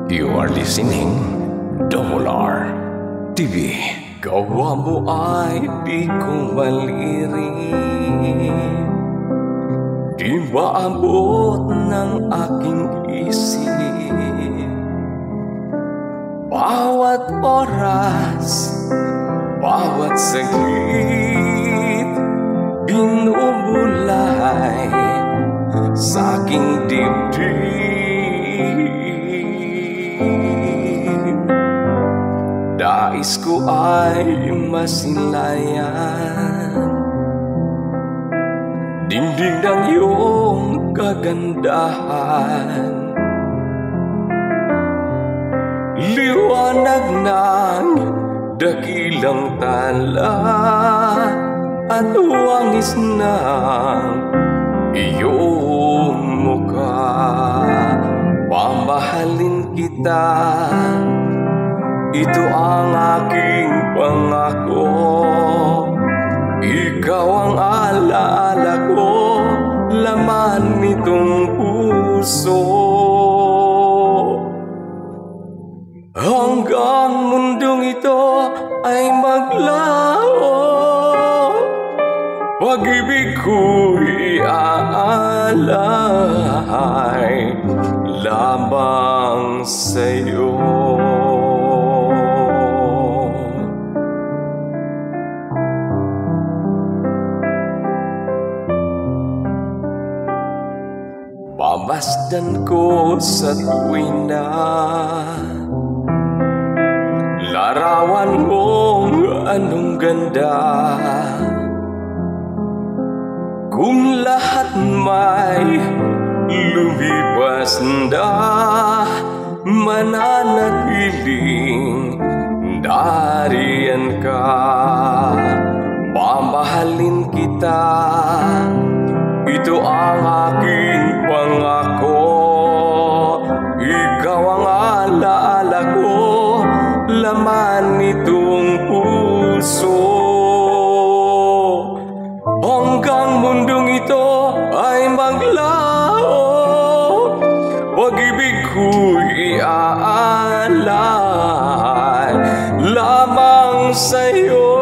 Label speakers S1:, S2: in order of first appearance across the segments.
S1: You are listening Double R TV.
S2: Gawa mo ay di ko malirin, di maabot ng aking isip. Bawat oras, bawat saglit, binubulay sa aking dibdib. Nais ko ay masilayan dingding ng iyong kagandahan, liwanag ng dakilang tala at wangis ng iyong mukha. Pamahalin kita, ito ang aking pangako. Ikaw ang alaala ko, laman nitong puso. Hanggang mundong ito ay maglaho, pag-ibig ko'y aalay lamang sa'yo. Mamasdan ko sa tuwing na larawan mong anong ganda. Kung lahat may lumipas na, mananatiling dariyan ka. Mamahalin kita, ito ang aking pangako. Ikaw ang alaala ko, laman nitong puso. Hanggang mundong ito ay maglaho, pag-ibig ko'y aalay lamang sa'yo.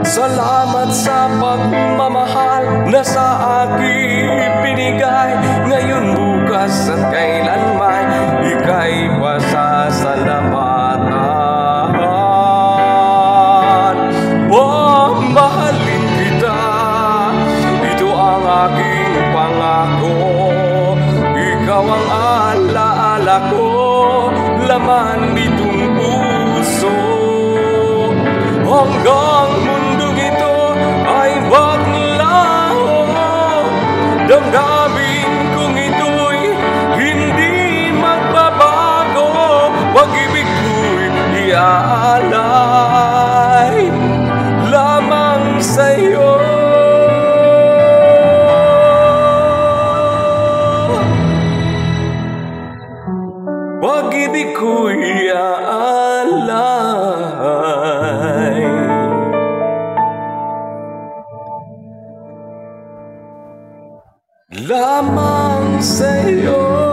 S2: Salamat sa pagmamahal na sa aking binigay, ngayon, bukas at kailanman ika'y pasasalamatan. Mamahalin kita, ito ang aking pangako. Ikaw ang alaala ko, laman nitong puso. Hanggang mundong ito ay maglaho, damdamin kong ito'y hindi magbabago. Pag-ibig ko'y iaalay lamang sa'yo. Pag-ibig ko'y iaalay lamang sa'yo.